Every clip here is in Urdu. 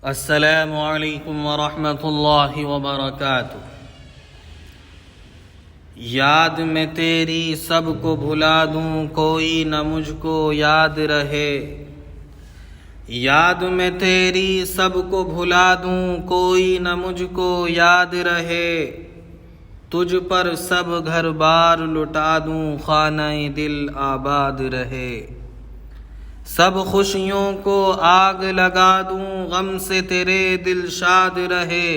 السلام علیکم ورحمۃ اللہ وبرکاتہ۔ یاد میں تیری سب کو بھلا دوں، کوئی نہ مجھ کو یاد رہے۔ یاد میں تیری سب کو بھلا دوں، کوئی نہ مجھ کو یاد رہے۔ تجھ پر سب گھر بار لٹا دوں، خانہ دل آباد رہے۔ سب خوشیوں کو آگ لگا دوں، غم سے تیرے دل شاد رہے۔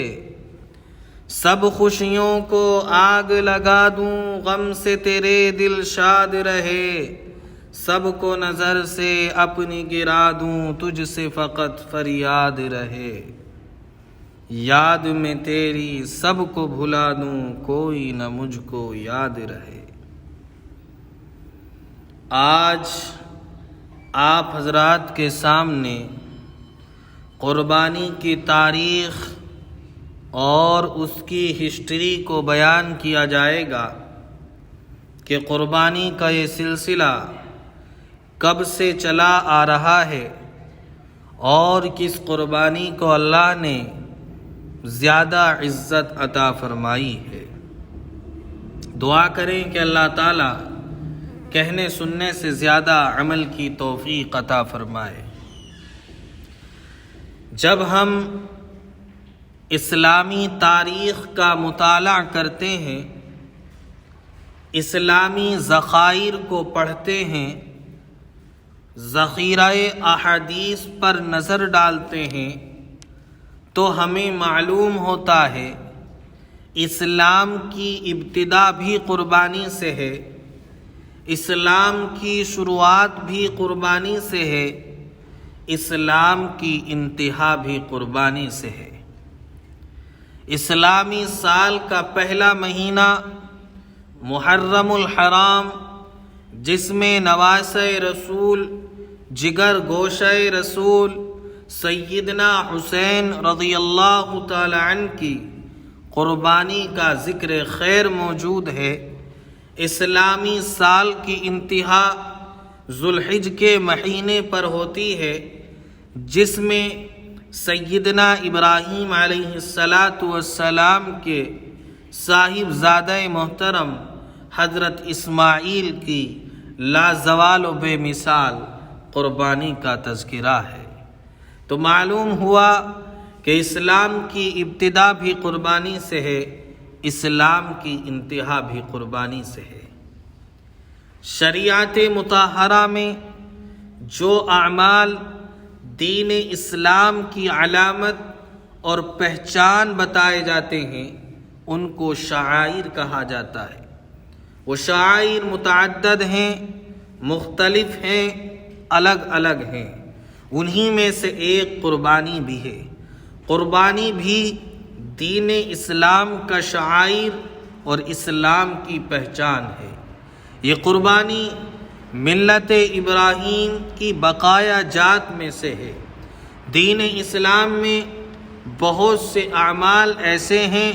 سب خوشیوں کو آگ لگا دوں، غم سے تیرے دل شاد رہے۔ سب کو نظر سے اپنی گرا دوں، تجھ سے فقط فریاد رہے۔ یاد میں تیری سب کو بھلا دوں، کوئی نہ مجھ کو یاد رہے۔ آج آپ حضرات کے سامنے قربانی کی تاریخ اور اس کی ہسٹری کو بیان کیا جائے گا کہ قربانی کا یہ سلسلہ کب سے چلا آ رہا ہے اور کس قربانی کو اللہ نے زیادہ عزت عطا فرمائی ہے۔ دعا کریں کہ اللہ تعالیٰ کہنے سننے سے زیادہ عمل کی توفیق عطا فرمائے۔ جب ہم اسلامی تاریخ کا مطالعہ کرتے ہیں، اسلامی ذخائر کو پڑھتے ہیں، ذخیرہ احادیث پر نظر ڈالتے ہیں، تو ہمیں معلوم ہوتا ہے اسلام کی ابتدا بھی قربانی سے ہے، اسلام کی شروعات بھی قربانی سے ہے، اسلام کی انتہا بھی قربانی سے ہے۔ اسلامی سال کا پہلا مہینہ محرم الحرام، جس میں نواسہ رسول، جگر گوشہ رسول سیدنا حسین رضی اللہ تعالی عنہ کی قربانی کا ذکر خیر موجود ہے۔ اسلامی سال کی انتہا ذوالحج کے مہینے پر ہوتی ہے، جس میں سیدنا ابراہیم علیہ السلام کے صاحبزادہ محترم حضرت اسماعیل کی لازوال و بے مثال قربانی کا تذکرہ ہے۔ تو معلوم ہوا کہ اسلام کی ابتدا بھی قربانی سے ہے، اسلام کی انتہا بھی قربانی سے ہے۔ شریعت مطہرہ میں جو اعمال دین اسلام کی علامت اور پہچان بتائے جاتے ہیں، ان کو شعائر کہا جاتا ہے۔ وہ شعائر متعدد ہیں، مختلف ہیں، الگ الگ ہیں۔ انہی میں سے ایک قربانی بھی ہے۔ قربانی بھی دین اسلام کا شعائر اور اسلام کی پہچان ہے۔ یہ قربانی ملت ابراہیم کی بقایا جات میں سے ہے۔ دین اسلام میں بہت سے اعمال ایسے ہیں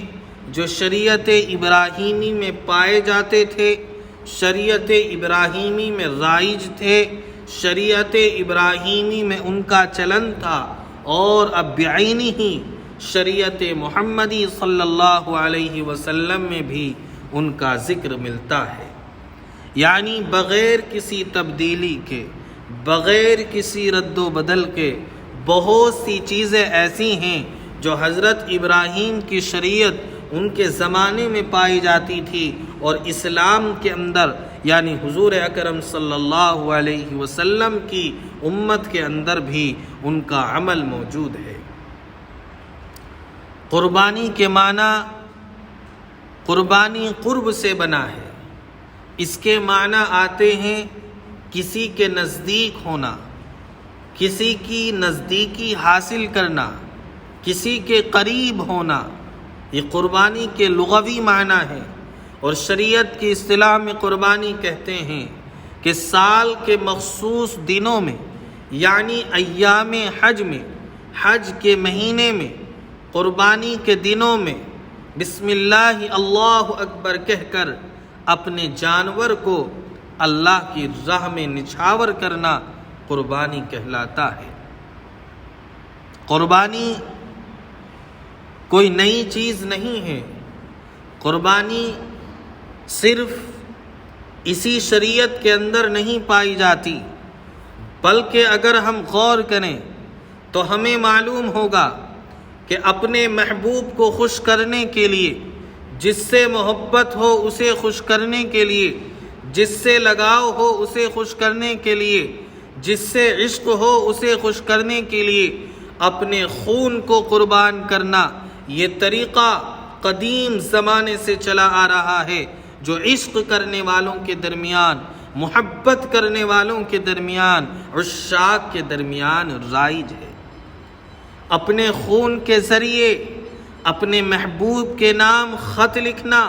جو شریعت ابراہیمی میں پائے جاتے تھے، شریعت ابراہیمی میں رائج تھے، شریعت ابراہیمی میں ان کا چلن تھا، اور اب بعینی ہی شریعت محمدی صلی اللہ علیہ وسلم میں بھی ان کا ذکر ملتا ہے۔ یعنی بغیر کسی تبدیلی کے، بغیر کسی رد و بدل کے بہت سی چیزیں ایسی ہیں جو حضرت ابراہیم کی شریعت ان کے زمانے میں پائی جاتی تھی، اور اسلام کے اندر یعنی حضور اکرم صلی اللہ علیہ وسلم کی امت کے اندر بھی ان کا عمل موجود ہے۔ قربانی کے معنی قربانی قرب سے بنا ہے۔ اس کے معنی آتے ہیں کسی کے نزدیک ہونا، کسی کی نزدیکی حاصل کرنا، کسی کے قریب ہونا۔ یہ قربانی کے لغوی معنی ہے، اور شریعت کی اصطلاح میں قربانی کہتے ہیں کہ سال کے مخصوص دنوں میں، یعنی ایام حج میں، حج کے مہینے میں، قربانی کے دنوں میں بسم اللہ اللہ اکبر کہہ کر اپنے جانور کو اللہ کی راہ میں نچھاور کرنا قربانی کہلاتا ہے۔ قربانی کوئی نئی چیز نہیں ہے، قربانی صرف اسی شریعت کے اندر نہیں پائی جاتی، بلکہ اگر ہم غور کریں تو ہمیں معلوم ہوگا کہ اپنے محبوب کو خوش کرنے کے لیے، جس سے محبت ہو اسے خوش کرنے کے لیے، جس سے لگاؤ ہو اسے خوش کرنے کے لیے، جس سے عشق ہو اسے خوش کرنے کے لیے اپنے خون کو قربان کرنا، یہ طریقہ قدیم زمانے سے چلا آ رہا ہے، جو عشق کرنے والوں کے درمیان، محبت کرنے والوں کے درمیان، عشاق کے درمیان رائج ہے۔ اپنے خون کے ذریعے اپنے محبوب کے نام خط لکھنا،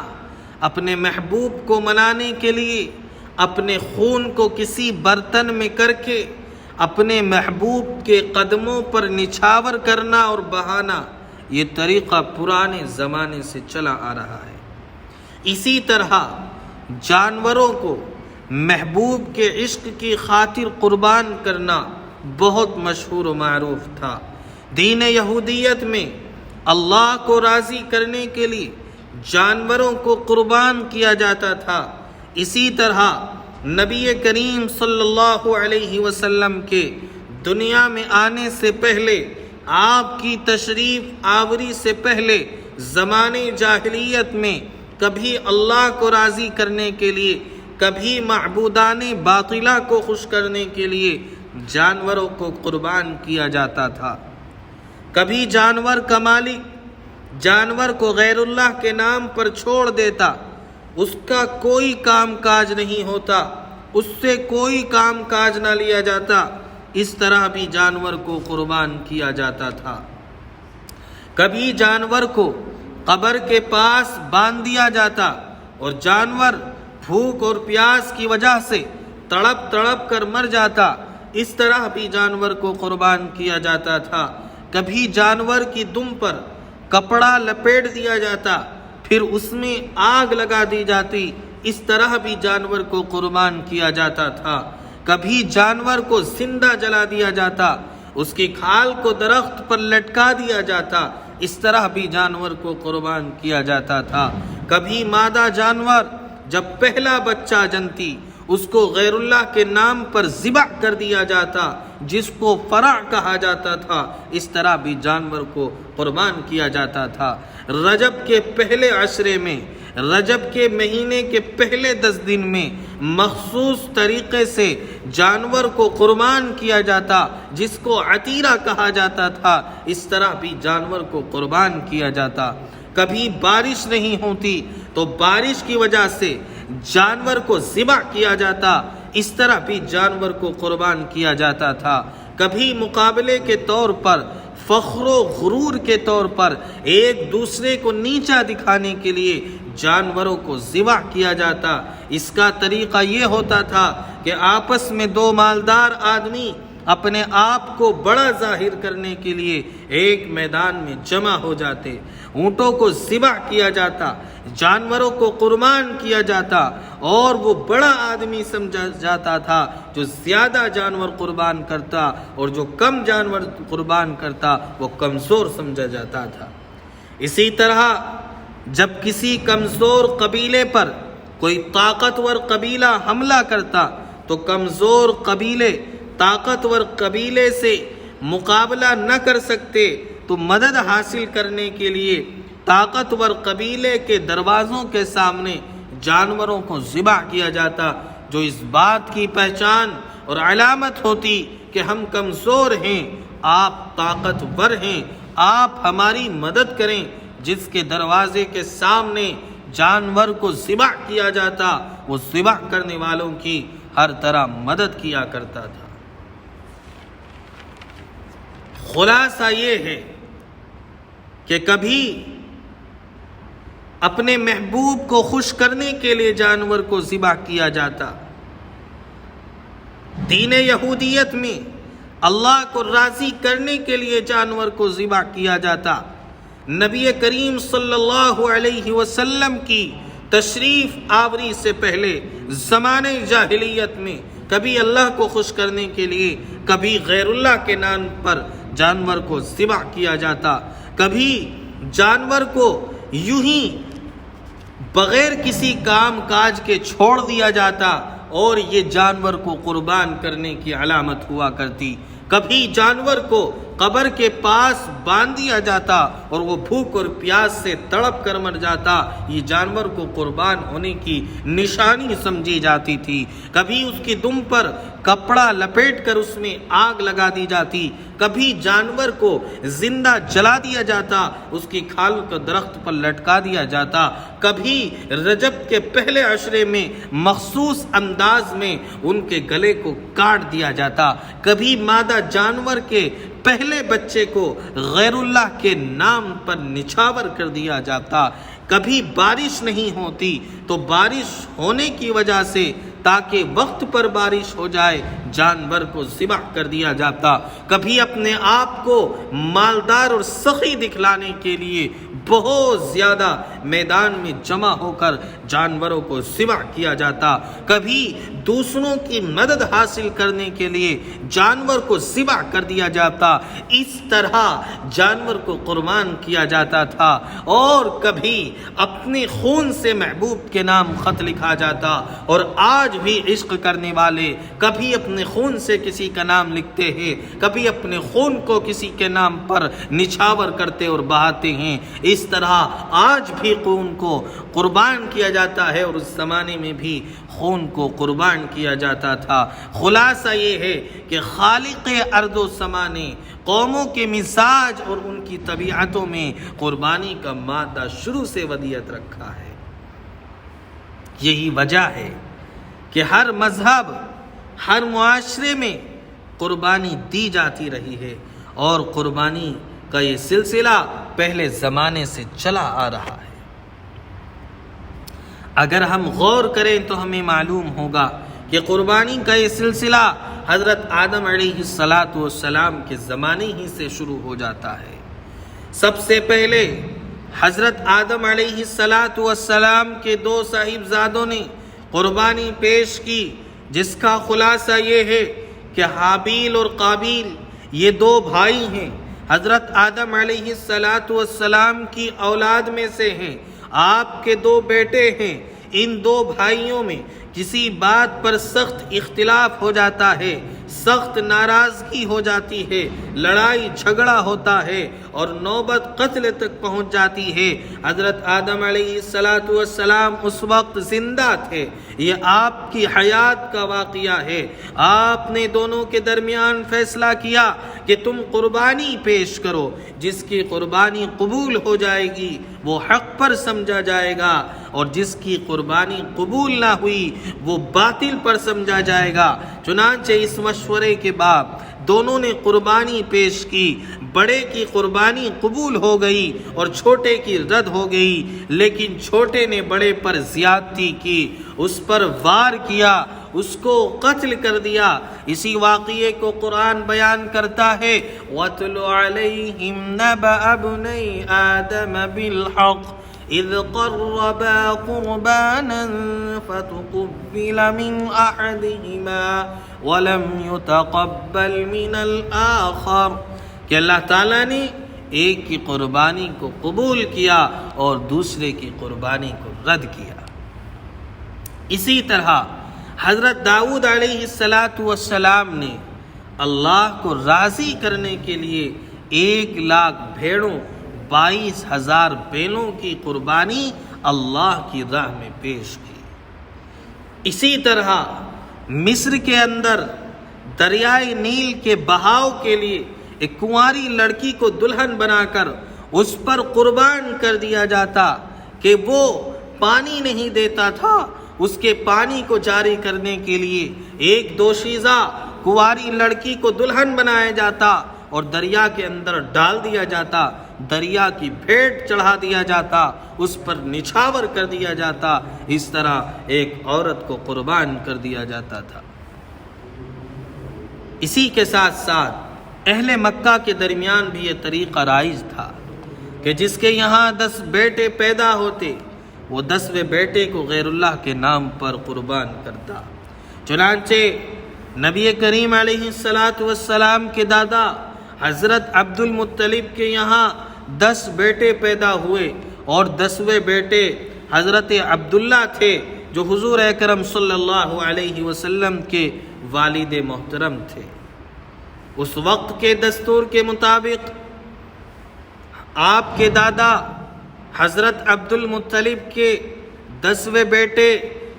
اپنے محبوب کو منانے کے لیے اپنے خون کو کسی برتن میں کر کے اپنے محبوب کے قدموں پر نچھاور کرنا اور بہانا، یہ طریقہ پرانے زمانے سے چلا آ رہا ہے۔ اسی طرح جانوروں کو محبوب کے عشق کی خاطر قربان کرنا بہت مشہور و معروف تھا۔ دین یہودیت میں اللہ کو راضی کرنے کے لیے جانوروں کو قربان کیا جاتا تھا۔ اسی طرح نبی کریم صلی اللہ علیہ وسلم کے دنیا میں آنے سے پہلے، آپ کی تشریف آوری سے پہلے زمانے جاہلیت میں کبھی اللہ کو راضی کرنے کے لیے، کبھی معبودان باطلہ کو خوش کرنے کے لیے جانوروں کو قربان کیا جاتا تھا۔ کبھی جانور کا مالک جانور کو غیر اللہ کے نام پر چھوڑ دیتا، اس کا کوئی کام کاج نہیں ہوتا، اس سے کوئی کام کاج نہ لیا جاتا، اس طرح بھی جانور کو قربان کیا جاتا تھا۔ کبھی جانور کو قبر کے پاس باندھ دیا جاتا اور جانور بھوک اور پیاس کی وجہ سے تڑپ تڑپ کر مر جاتا، اس طرح بھی جانور کو قربان کیا جاتا تھا۔ کبھی جانور کی دم پر کپڑا لپیٹ دیا جاتا، پھر اس میں آگ لگا دی جاتی، اس طرح بھی جانور کو قربان کیا جاتا تھا۔ کبھی جانور کو زندہ جلا دیا جاتا، اس کی کھال کو درخت پر لٹکا دیا جاتا، اس طرح بھی جانور کو قربان کیا جاتا تھا۔ کبھی مادہ جانور جب پہلا بچہ جنتی، اس کو غیر اللہ کے نام پر ذبح کر دیا جاتا، جس کو فرع کہا جاتا تھا، اس طرح بھی جانور کو قربان کیا جاتا تھا۔ رجب کے پہلے عشرے میں، رجب کے مہینے کے پہلے 10 دن میں مخصوص طریقے سے جانور کو قربان کیا جاتا، جس کو عتیرہ کہا جاتا تھا، اس طرح بھی جانور کو قربان کیا جاتا۔ کبھی بارش نہیں ہوتی تو بارش کی وجہ سے جانور کو ذبح کیا جاتا، اس طرح بھی جانور کو قربان کیا جاتا تھا۔ کبھی مقابلے کے طور پر، فخر و غرور کے طور پر، ایک دوسرے کو نیچا دکھانے کے لیے جانوروں کو ذبح کیا جاتا۔ اس کا طریقہ یہ ہوتا تھا کہ آپس میں 2 مالدار آدمی اپنے آپ کو بڑا ظاہر کرنے کے لیے ایک میدان میں جمع ہو جاتے، اونٹوں کو ذبح کیا جاتا، جانوروں کو قربان کیا جاتا، اور وہ بڑا آدمی سمجھا جاتا تھا جو زیادہ جانور قربان کرتا، اور جو کم جانور قربان کرتا وہ کمزور سمجھا جاتا تھا۔ اسی طرح جب کسی کمزور قبیلے پر کوئی طاقتور قبیلہ حملہ کرتا تو کمزور قبیلے طاقتور قبیلے سے مقابلہ نہ کر سکتے تو مدد حاصل کرنے کے لیے طاقتور قبیلے کے دروازوں کے سامنے جانوروں کو ذبح کیا جاتا، جو اس بات کی پہچان اور علامت ہوتی کہ ہم کمزور ہیں، آپ طاقتور ہیں، آپ ہماری مدد کریں۔ جس کے دروازے کے سامنے جانور کو ذبح کیا جاتا، وہ ذبح کرنے والوں کی ہر طرح مدد کیا کرتا تھا۔ خلاصہ یہ ہے کہ کبھی اپنے محبوب کو خوش کرنے کے لیے جانور کو ذبح کیا جاتا۔ دین یہودیت میں اللہ کو راضی کرنے کے لیے جانور کو ذبح کیا جاتا۔ نبی کریم صلی اللہ علیہ وسلم کی تشریف آوری سے پہلے زمانے جاہلیت میں کبھی اللہ کو خوش کرنے کے لیے، کبھی غیر اللہ کے نام پر جانور کو ذبح کیا جاتا، کبھی جانور کو یوں ہی بغیر کسی کام کاج کے چھوڑ دیا جاتا اور یہ جانور کو قربان کرنے کی علامت ہوا کرتی، کبھی جانور کو قبر کے پاس باندھ دیا جاتا اور وہ بھوک اور پیاس سے تڑپ کر مر جاتا، یہ جانور کو قربان ہونے کی نشانی سمجھی جاتی تھی، کبھی اس کی دم پر کپڑا لپیٹ کر اس میں آگ لگا دی جاتی، کبھی جانور کو زندہ جلا دیا جاتا، اس کی کھال کو درخت پر لٹکا دیا جاتا، کبھی رجب کے پہلے عشرے میں مخصوص انداز میں ان کے گلے کو کاٹ دیا جاتا، کبھی مادہ جانور کے پہلے بچے کو غیر اللہ کے نام پر نچھاور کر دیا جاتا، کبھی بارش نہیں ہوتی تو بارش ہونے کی وجہ سے تاکہ وقت پر بارش ہو جائے جانور کو ذبح کر دیا جاتا، کبھی اپنے آپ کو مالدار اور سخی دکھلانے کے لیے بہت زیادہ میدان میں جمع ہو کر جانوروں کو ذبح کیا جاتا، کبھی دوسروں کی مدد حاصل کرنے کے لیے جانور کو ذبح کر دیا جاتا، اس طرح جانور کو قربان کیا جاتا تھا، اور کبھی اپنے خون سے محبوب کے نام خط لکھا جاتا، اور آج بھی عشق کرنے والے کبھی اپنے خون سے کسی کا نام لکھتے ہیں، کبھی اپنے خون کو کسی کے نام پر نچھاور کرتے اور بہاتے ہیں، اس طرح آج بھی خون کو قربان کیا جاتا ہے، اور اس زمانے میں بھی خون کو قربان کیا جاتا تھا۔ خلاصہ یہ ہے کہ خالق ارض و سما نے قوموں کے مزاج اور ان کی طبیعتوں میں قربانی کا مادہ شروع سے ودیعت رکھا ہے۔ یہی وجہ ہے کہ ہر مذہب، ہر معاشرے میں قربانی دی جاتی رہی ہے، اور قربانی کا یہ سلسلہ پہلے زمانے سے چلا آ رہا ہے۔ اگر ہم غور کریں تو ہمیں معلوم ہوگا کہ قربانی کا یہ سلسلہ حضرت آدم علیہ السلام کے زمانے ہی سے شروع ہو جاتا ہے۔ سب سے پہلے حضرت آدم علیہ السلام کے دو صاحبزادوں نے قربانی پیش کی، جس کا خلاصہ یہ ہے کہ حابیل اور قابیل یہ دو بھائی ہیں، حضرت آدم علیہ السلام کی اولاد میں سے ہیں، آپ کے دو بیٹے ہیں، ان دو بھائیوں میں کسی بات پر سخت اختلاف ہو جاتا ہے، سخت ناراضگی ہو جاتی ہے، لڑائی جھگڑا ہوتا ہے اور نوبت قتل تک پہنچ جاتی ہے۔ حضرت آدم علیہ السلام اس وقت زندہ تھے، یہ آپ کی حیات کا واقعہ ہے۔ آپ نے دونوں کے درمیان فیصلہ کیا کہ تم قربانی پیش کرو، جس کی قربانی قبول ہو جائے گی وہ حق پر سمجھا جائے گا، اور جس کی قربانی قبول نہ ہوئی وہ باطل پر سمجھا جائے گا۔ چنانچہ اس مشورے کے بعد دونوں نے قربانی پیش کی، بڑے کی قربانی قبول ہو گئی اور چھوٹے کی رد ہو گئی، لیکن چھوٹے نے بڑے پر زیادتی کی، اس پر وار کیا، اس کو قتل کر دیا۔ اسی واقعے کو قرآن بیان کرتا ہے، وَاتْلُ عَلَيْهِمْ نَبَأَ ابْنَيْ آدَمَ بِالْحَقِّ إِذْ قَرَّبَا قُرْبَانًا فَتُقُبِّلَ مِنْ أَحَدِهِمَا وَلَمْ يُتَقَبَّلْ مِنَ الْآخَرِ، کہ اللہ تعالیٰ نے ایک کی قربانی کو قبول کیا اور دوسرے کی قربانی کو رد کیا۔ اسی طرح حضرت داؤد علیہ السلام نے اللہ کو راضی کرنے کے لیے 1,00,000 بھیڑوں 22,000 بیلوں کی قربانی اللہ کی راہ میں پیش کی۔ اسی طرح مصر کے اندر دریائے نیل کے بہاؤ کے لیے ایک کنواری لڑکی کو دلہن بنا کر اس پر قربان کر دیا جاتا کہ وہ پانی نہیں دیتا تھا، اس کے پانی کو جاری کرنے کے لیے ایک دوشیزہ کنواری لڑکی کو دلہن بنایا جاتا اور دریا کے اندر ڈال دیا جاتا، دریا کی بھیٹ چڑھا دیا جاتا، اس پر نچھاور کر دیا جاتا، اس طرح ایک عورت کو قربان کر دیا جاتا تھا۔ اسی کے ساتھ ساتھ اہل مکہ کے درمیان بھی یہ طریقہ رائج تھا کہ جس کے یہاں 10 بیٹے پیدا ہوتے وہ 10ویں بیٹے کو غیر اللہ کے نام پر قربان کرتا۔ چنانچہ نبی کریم علیہ السلام کے دادا حضرت عبد المطلب کے یہاں 10 بیٹے پیدا ہوئے اور 10ویں بیٹے حضرت عبداللہ تھے جو حضور اکرم صلی اللہ علیہ وسلم کے والد محترم تھے۔ اس وقت کے دستور کے مطابق آپ کے دادا حضرت عبد المطلب کے 10ویں بیٹے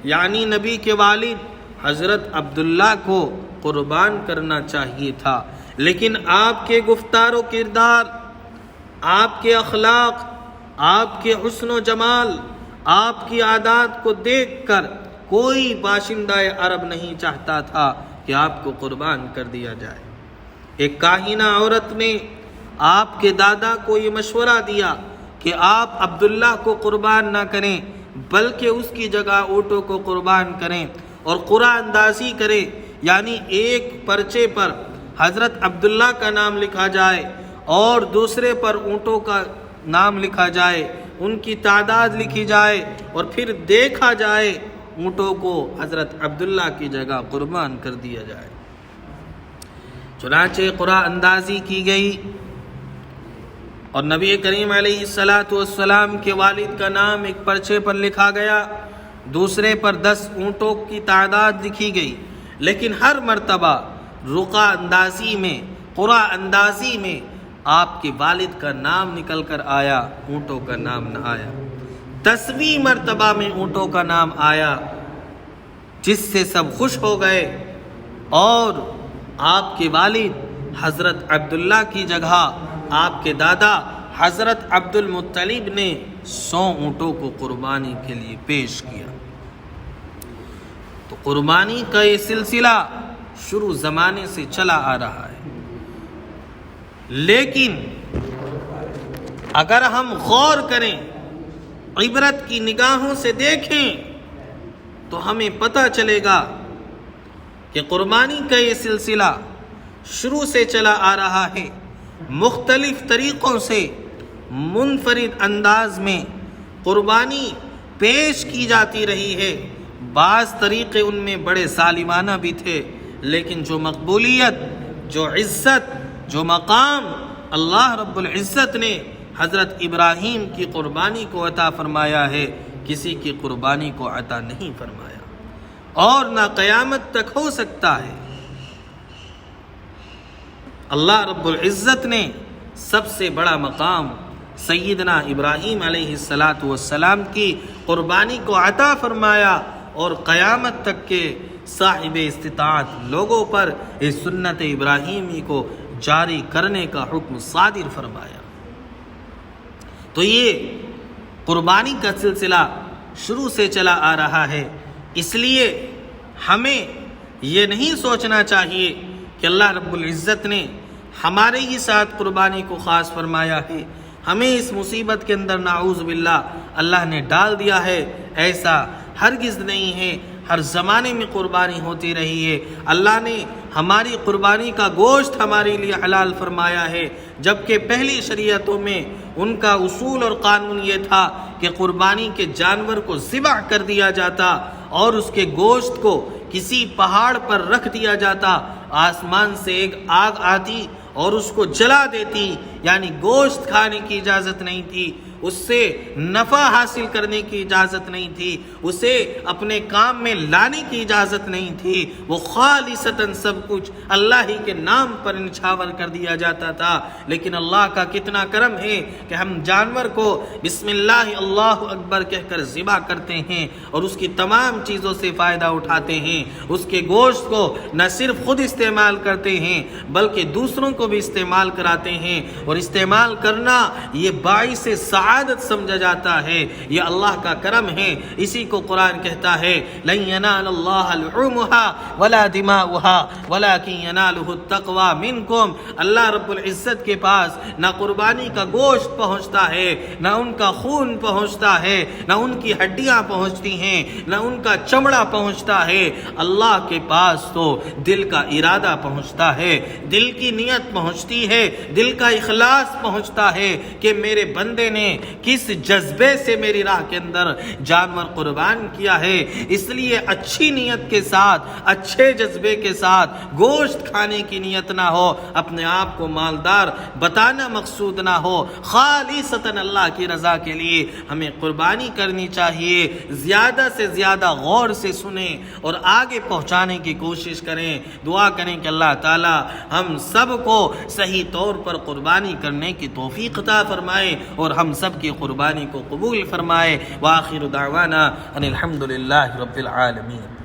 یعنی نبی کے والد حضرت عبداللہ کو قربان کرنا چاہیے تھا، لیکن آپ کے گفتار و کردار، آپ کے اخلاق، آپ کے حسن و جمال، آپ کی عادات کو دیکھ کر کوئی باشندہ عرب نہیں چاہتا تھا کہ آپ کو قربان کر دیا جائے۔ ایک کاہنہ عورت نے آپ کے دادا کو یہ مشورہ دیا کہ آپ عبداللہ کو قربان نہ کریں بلکہ اس کی جگہ اونٹوں کو قربان کریں اور قرعہ اندازی کریں، یعنی ایک پرچے پر حضرت عبداللہ کا نام لکھا جائے اور دوسرے پر اونٹوں کا نام لکھا جائے، ان کی تعداد لکھی جائے اور پھر دیکھا جائے اونٹوں کو حضرت عبداللہ کی جگہ قربان کر دیا جائے۔ چنانچہ قرعہ اندازی کی گئی اور نبی کریم علیہ السلام کے والد کا نام ایک پرچے پر لکھا گیا، دوسرے پر 10 اونٹوں کی تعداد لکھی گئی، لیکن ہر مرتبہ رقعہ اندازی میں، قرعہ اندازی میں آپ کے والد کا نام نکل کر آیا، اونٹوں کا نام نہ آیا۔ 10ویں مرتبہ میں اونٹوں کا نام آیا، جس سے سب خوش ہو گئے اور آپ کے والد حضرت عبداللہ کی جگہ آپ کے دادا حضرت عبد المطلب نے 100 اونٹوں کو قربانی کے لیے پیش کیا۔ تو قربانی کا یہ سلسلہ شروع زمانے سے چلا آ رہا ہے، لیکن اگر ہم غور کریں، عبرت کی نگاہوں سے دیکھیں تو ہمیں پتہ چلے گا کہ قربانی کا یہ سلسلہ شروع سے چلا آ رہا ہے، مختلف طریقوں سے منفرد انداز میں قربانی پیش کی جاتی رہی ہے۔ بعض طریقے ان میں بڑے ظالمانہ بھی تھے، لیکن جو مقبولیت، جو عزت، جو مقام اللہ رب العزت نے حضرت ابراہیم کی قربانی کو عطا فرمایا ہے، کسی کی قربانی کو عطا نہیں فرمایا اور نہ قیامت تک ہو سکتا ہے۔ اللہ رب العزت نے سب سے بڑا مقام سیدنا ابراہیم علیہ السلام کی قربانی کو عطا فرمایا اور قیامت تک کے صاحب استطاعت لوگوں پر اس سنت ابراہیمی کو جاری کرنے کا حکم صادر فرمایا۔ تو یہ قربانی کا سلسلہ شروع سے چلا آ رہا ہے، اس لیے ہمیں یہ نہیں سوچنا چاہیے کہ اللہ رب العزت نے ہمارے ہی ساتھ قربانی کو خاص فرمایا ہے، ہمیں اس مصیبت کے اندر نعوذ باللہ اللہ نے ڈال دیا ہے۔ ایسا ہرگز نہیں ہے، ہر زمانے میں قربانی ہوتی رہی ہے۔ اللہ نے ہماری قربانی کا گوشت ہمارے لیے حلال فرمایا ہے، جبکہ پہلی شریعتوں میں ان کا اصول اور قانون یہ تھا کہ قربانی کے جانور کو ذبح کر دیا جاتا اور اس کے گوشت کو کسی پہاڑ پر رکھ دیا جاتا، آسمان سے ایک آگ آتی اور اس کو جلا دیتی، یعنی گوشت کھانے کی اجازت نہیں تھی، اس سے نفع حاصل کرنے کی اجازت نہیں تھی، اسے اپنے کام میں لانے کی اجازت نہیں تھی، وہ خالصتاً سب کچھ اللہ ہی کے نام پر نچھاور کر دیا جاتا تھا۔ لیکن اللہ کا کتنا کرم ہے کہ ہم جانور کو بسم اللہ اللہ اکبر کہہ کر ذبح کرتے ہیں اور اس کی تمام چیزوں سے فائدہ اٹھاتے ہیں، اس کے گوشت کو نہ صرف خود استعمال کرتے ہیں بلکہ دوسروں کو بھی استعمال کراتے ہیں، اور استعمال کرنا یہ باعث سعادت سمجھا جاتا ہے، یہ اللہ کا کرم ہے۔ اسی کو قرآن کہتا ہے لن ينال الله لحومها ولا دماؤها ولكن يناله التقوى منكم۔ اللہ رب العزت کے پاس نہ قربانی کا گوشت پہنچتا ہے، نہ ان کا خون پہنچتا ہے، نہ ان کی ہڈیاں پہنچتی ہیں، نہ ان کا چمڑا پہنچتا ہے۔ اللہ کے پاس تو دل کا ارادہ پہنچتا ہے، دل کی نیت پہنچتی ہے، دل کا اخلاص پہنچتا ہے کہ میرے بندے نے کس جذبے سے میری راہ کے اندر جانور قربان کیا ہے۔ اس لیے اچھی نیت کے ساتھ، اچھے جذبے کے ساتھ گوشت کھانے کی نیت نہ ہو، اپنے آپ کو مالدار بتانا مقصود نہ ہو، خالصتاً اللہ کی رضا کے لیے ہمیں قربانی کرنی چاہیے۔ زیادہ سے زیادہ غور سے سنیں اور آگے پہنچانے کی کوشش کریں۔ دعا کریں کہ اللہ تعالی ہم سب کو صحیح طور پر قربانی کرنے کی توفیق عطا فرمائے اور ہم سب کی قربانی کو قبول فرمائے۔ وآخر دعوانا ان الحمد للہ رب العالمین۔